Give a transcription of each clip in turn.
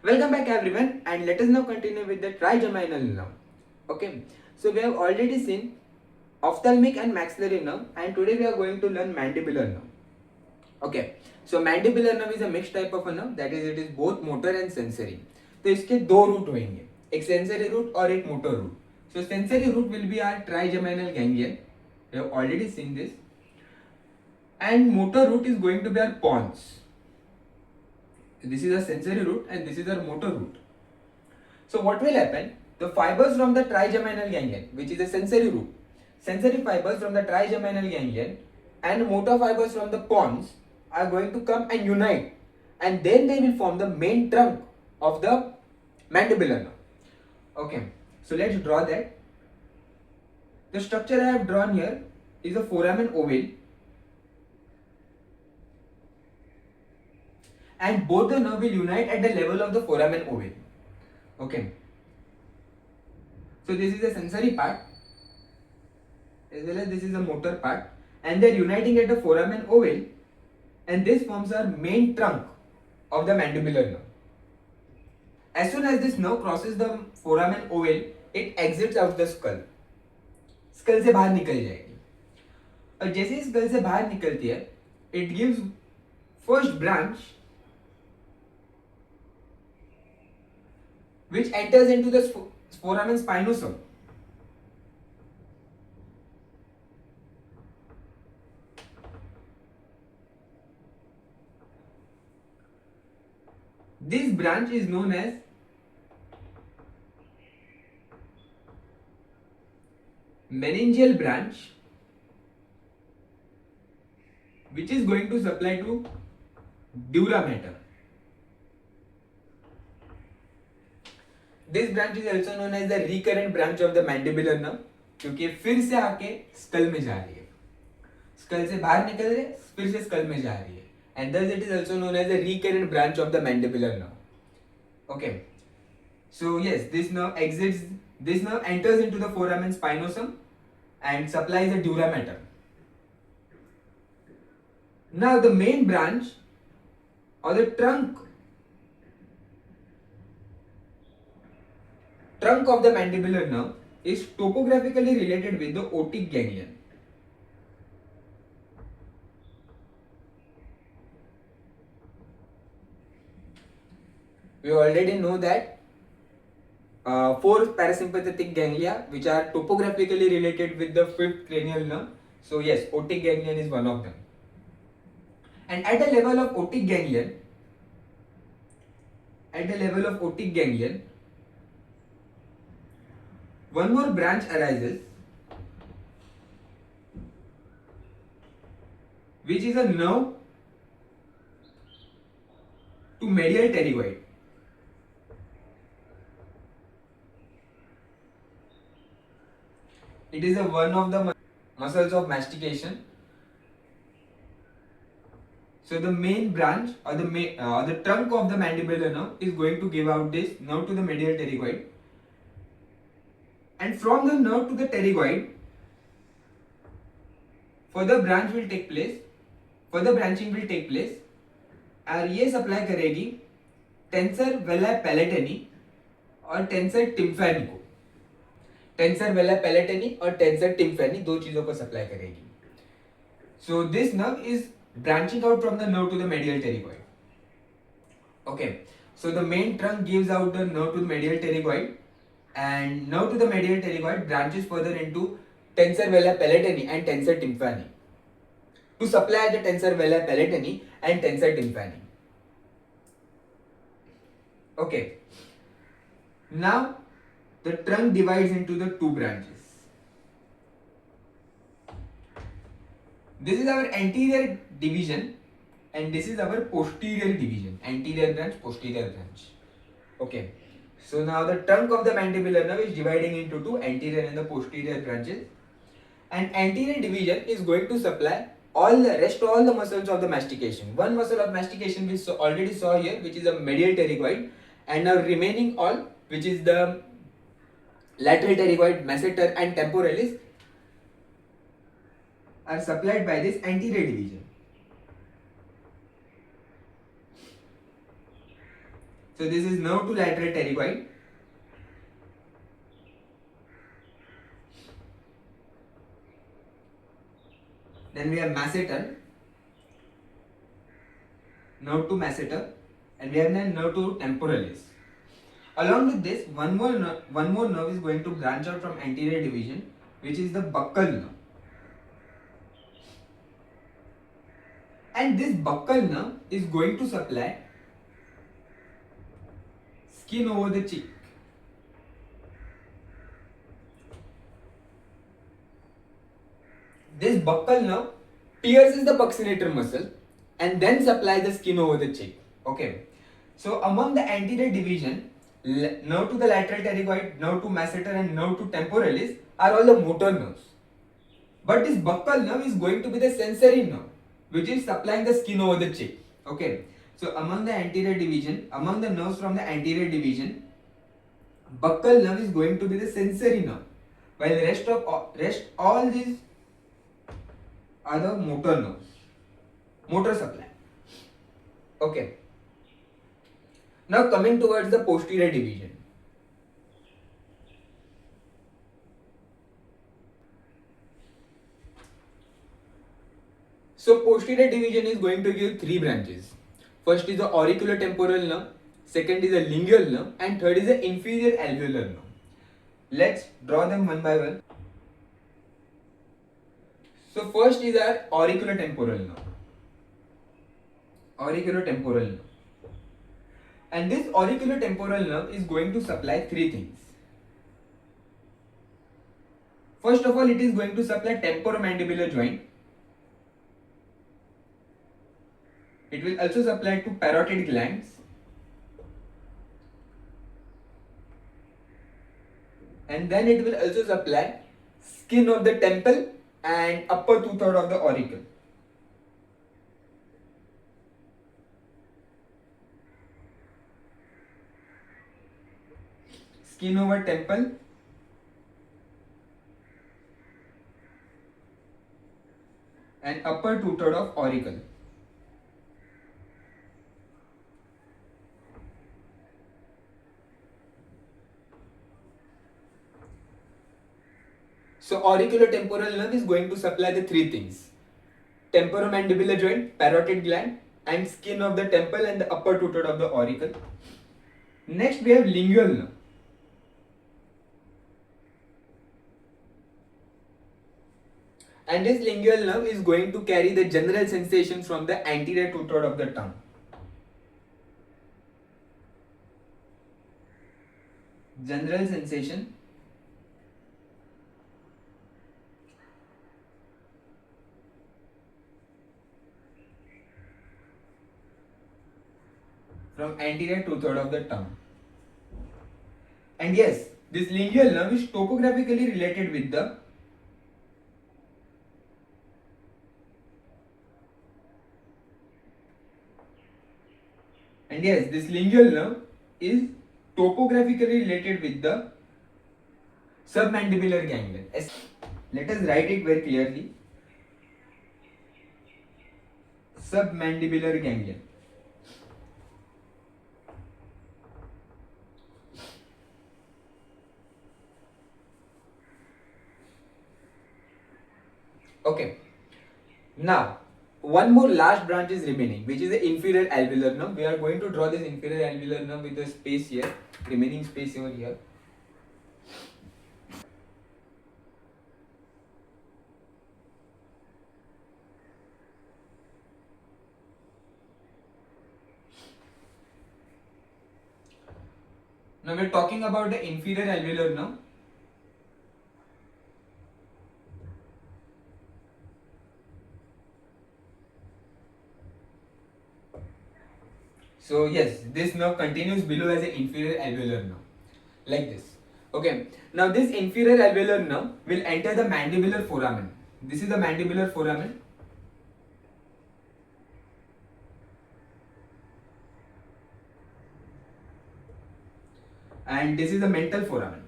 Welcome back everyone, and let us now continue with the trigeminal nerve. Okay, so we have already seen ophthalmic and maxillary nerve, and today we are going to learn mandibular nerve. Okay, so mandibular nerve is a mixed type of a nerve, that is it is both motor and sensory. तो इसके दो root होंगे, एक sensory root और एक motor root. So sensory root will be our trigeminal ganglion. We have already seen this, and motor root is going to be our pons. This is a sensory root and this is a motor root. So what will happen? The fibers from the trigeminal ganglion, which is a sensory root, sensory fibers from the trigeminal ganglion and motor fibers from the pons are going to come and unite, and then they will form the main trunk of the mandibular nerve. Okay, so let's draw that. The structure I have drawn here is a foramen ovale, and both the nerve will unite at the level of the foramen ovale. Okay, so this is the sensory part as well as this is the motor part, and they are uniting at the foramen ovale, and this forms our main trunk of the mandibular nerve. As soon as this nerve crosses the foramen ovale, it exits out the skull. Skull से बाहर निकल जाएगी, और जैसे ही school से बाहर निकलती है, it gives first branch which enters into the foramen spinosum. This branch is known as meningeal branch, which is going to supply to dura mater. This branch is also known as the recurrent branch of the mandibular nerve, क्योंकि फिर से आके school में जा रही है, school से बाहर निकल रही है, फिर से स्कल में जा रही है, and thus it is also known as the recurrent branch of the mandibular nerve. Okay, so yes, this nerve enters into the foramen spinosum and supplies the dura mater. Now the main branch or the trunk of the mandibular nerve is topographically related with the otic ganglion. We already know that four parasympathetic ganglia which are topographically related with the fifth cranial nerve. So yes, otic ganglion is one of them. And at the level of otic ganglion, one more branch arises, which is a nerve to medial pterygoid. It is one of the muscles of mastication. So the main branch or the trunk of the mandibular nerve is going to give out this nerve to the medial pterygoid, and from the nerve to the pterygoid, further branching will take place, और ये supply करेगी tensor वेला पैलेटिनी और tensor टिम्फैनी को. Tensor वेला पैलेटिनी और tensor टिम्फैनी दो चीजों को सप्लाई करेगी. So this nerve is branching out from the nerve to the medial pterygoid. Okay, so the main trunk gives out the nerve to the medial pterygoid, and nerve to the medial pterygoid branches further into tensor vela palatini and tensor tympani to supply the tensor vela palatini and tensor tympani. Okay, now the trunk divides into the two branches. This is our anterior division and this is our posterior division. Anterior branch, posterior branch. Okay, so now the trunk of the mandibular nerve is dividing into two, anterior and the posterior branches, and anterior division is going to supply all the muscles of the mastication. One muscle of mastication we already saw here, which is a medial pterygoid, and now remaining all, which is the lateral pterygoid, masseter and temporalis, are supplied by this anterior division. So this is nerve to lateral pterygoid. Then we have masseter, nerve to masseter, and we have then nerve to temporalis. Along with this, one more nerve is going to branch out from anterior division, which is the buccal nerve. And this buccal nerve is going to supply skin over the cheek. This buccal nerve pierces the buccinator muscle and then supply the skin over the cheek. Okay. So among the anterior division, nerve to the lateral pterygoid, nerve to masseter, and nerve to temporalis are all the motor nerves. But this buccal nerve is going to be the sensory nerve, which is supplying the skin over the cheek. Okay. So among the anterior division, among the nerves from the anterior division, buccal nerve is going to be the sensory nerve, while rest all these are the motor nerves, motor supply. Okay. Now coming towards the posterior division. So posterior division is going to give three branches. First is the auriculotemporal nerve, second is the lingual nerve, and third is the inferior alveolar nerve. Let's draw them one by one. So first is our auriculotemporal nerve. Auriculotemporal nerve. And this auriculotemporal nerve is going to supply three things. First of all, it is going to supply temporomandibular joint. It will also supply to parotid glands. And then it will also supply skin of the temple and upper two-thirds of the auricle. Skin over temple and upper two-thirds of auricle. So auriculotemporal nerve is going to supply the three things: temporomandibular joint, parotid gland, and skin of the temple and the upper two-thirds of the auricle. Next we have lingual nerve. And this lingual nerve is going to carry the general sensation from the anterior two-thirds of the tongue. General sensation from anterior two-thirds of the tongue. And yes, this lingual nerve is topographically related with the submandibular ganglion. Let us write it very clearly. Submandibular ganglion. Okay. Now, one more last branch is remaining, which is the inferior alveolar nerve. We are going to draw this inferior alveolar nerve with the space here, remaining space over here. Now we are talking about the inferior alveolar nerve. So yes, this nerve continues below as an inferior alveolar nerve, like this. Okay. Now this inferior alveolar nerve will enter the mandibular foramen. This is the mandibular foramen. And this is the mental foramen.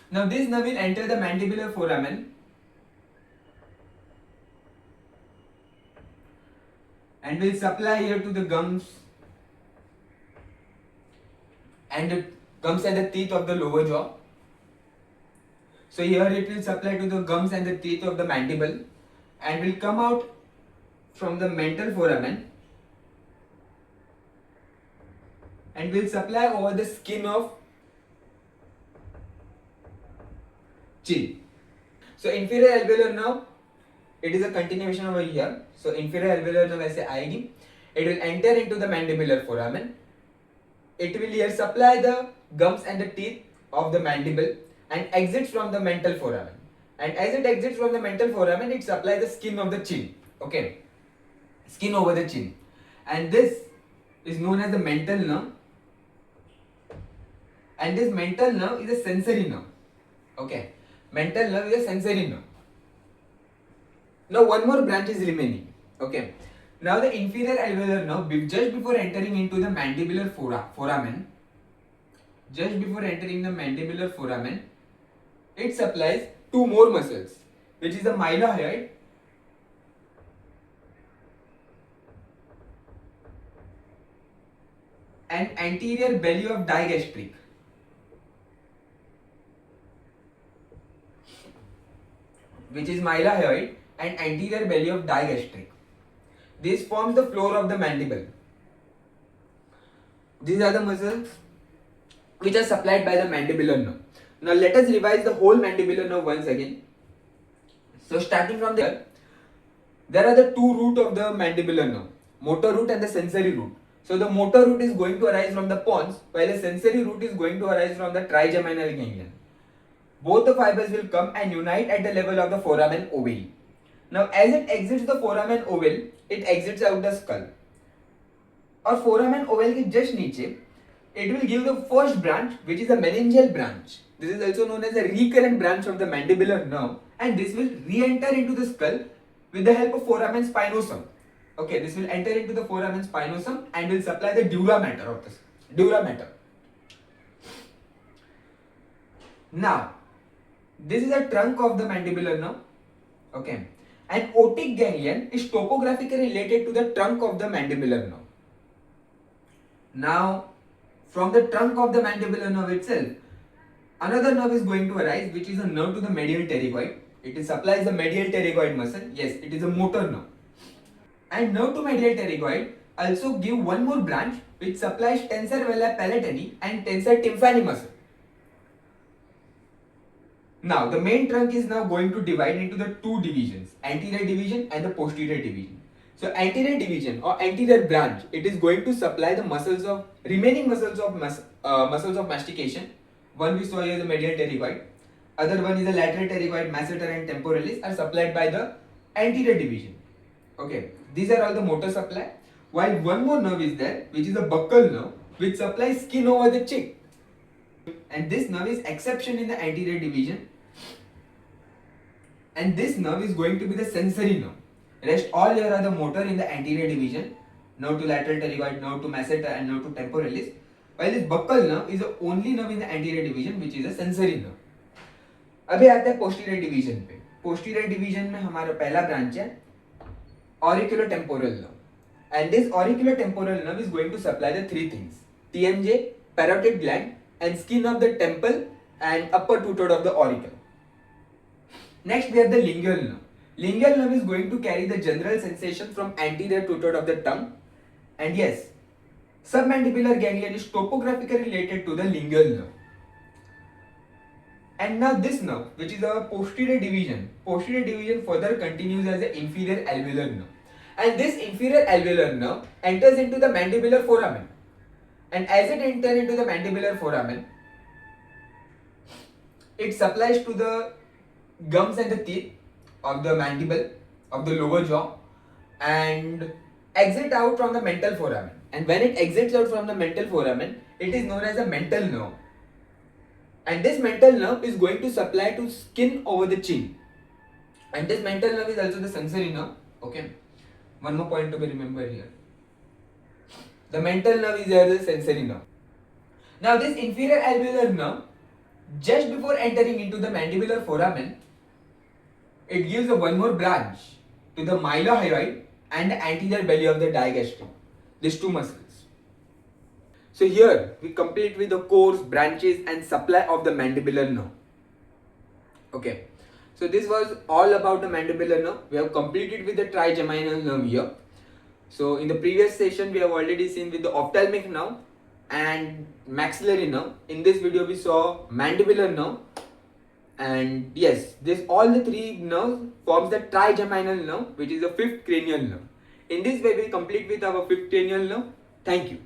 Now this nerve will enter the mandibular foramen and will supply here to the gums and the teeth of the lower jaw. So here it will supply to the gums and the teeth of the mandible and will come out from the mental foramen and will supply over the skin of chin. So inferior alveolar nerve, it is a continuation over here. So inferior alveolar nerve ऐसे आएगी. It will enter into the mandibular foramen. It will here supply the gums and the teeth of the mandible and exits from the mental foramen. And as it exits from the mental foramen, it supplies the skin of the chin. Okay, skin over the chin. And this is known as the mental nerve. And this mental nerve is a sensory nerve. Okay, mental nerve is a sensory nerve. Now one more branch is remaining. Okay, now the inferior alveolar nerve, just before entering into the mandibular foramen, just before entering the mandibular foramen, it supplies two more muscles, which is the mylohyoid and anterior belly of digastric. Which is mylohyoid and anterior belly of digastric. This forms the floor of the mandible. These are the muscles which are supplied by the mandibular nerve. Now let us revise the whole mandibular nerve once again. So starting from there are the two roots of the mandibular nerve, motor root and the sensory root. So the motor root is going to arise from the pons, while the sensory root is going to arise from the trigeminal ganglion. Both the fibers will come and unite at the level of the foramen ovale. Now as it exits the foramen ovale, it exits out the skull. और foramen ovale के just नीचे, it will give the first branch, which is a meningeal branch. This is also known as a recurrent branch of the mandibular nerve, and this will re-enter into the skull with the help of foramen spinosum. Okay, this will enter into the foramen spinosum and will supply the dura mater of this. Dura mater. Now, this is a trunk of the mandibular nerve. Okay, and otic ganglion is topographically related to the trunk of the mandibular nerve. Now, from the trunk of the mandibular nerve itself, another nerve is going to arise, which is a nerve to the medial pterygoid. It supplies the medial pterygoid muscle. Yes, it is a motor nerve. And nerve to medial pterygoid also give one more branch, which supplies tensor veli palatini and tensor tympani muscle. Now, the main trunk is now going to divide into the two divisions, anterior division and the posterior division. So, anterior division or anterior branch, it is going to supply the remaining muscles of mastication. One we saw here is the medial pterygoid. Other one is the lateral pterygoid, masseter and temporalis are supplied by the anterior division. Okay, these are all the motor supply. While one more nerve is there, which is a buccal nerve, which supplies skin over the cheek. And this nerve is exception in the anterior division. And this nerve is going to be the sensory nerve. Rest all here are the motor in the anterior division. Nerve to lateral pterygoid, nerve to masseter and nerve to temporalis. While this buccal nerve is the only nerve in the anterior division which is a sensory nerve. अभी आते हैं posterior division पे. Posterior division में हमारा पहला branch है auriculotemporal nerve. And this auriculotemporal nerve is going to supply the three things: TMJ, parotid gland, and skin of the temple and upper two-third of the auricle. Next we have the lingual nerve. Lingual nerve is going to carry the general sensation from anterior two-third of the tongue. And yes, submandibular ganglion is topographically related to the lingual nerve. And now this nerve, which is a posterior division further continues as the inferior alveolar nerve. And this inferior alveolar nerve enters into the mandibular foramen. And as it enters into the mandibular foramen, it supplies to the gums and the teeth of the mandible, of the lower jaw, and exit out from the mental foramen. And when it exits out from the mental foramen, it is known as a mental nerve. And this mental nerve is going to supply to skin over the chin. And this mental nerve is also the sensory nerve. Okay. One more point to be remembered here. The mental nerve is here the sensory nerve. Now this inferior alveolar nerve, just before entering into the mandibular foramen, it gives one more branch to the mylohyoid and the anterior belly of the digastric. These two muscles. So here we complete with the course, branches and supply of the mandibular nerve. Okay. So this was all about the mandibular nerve. We have completed with the trigeminal nerve here. So in the previous session we have already seen with the ophthalmic nerve and maxillary nerve. In this video we saw mandibular nerve, and yes, this all the three nerves forms the trigeminal nerve, which is the fifth cranial nerve. In this way we complete with our fifth cranial nerve. Thank you.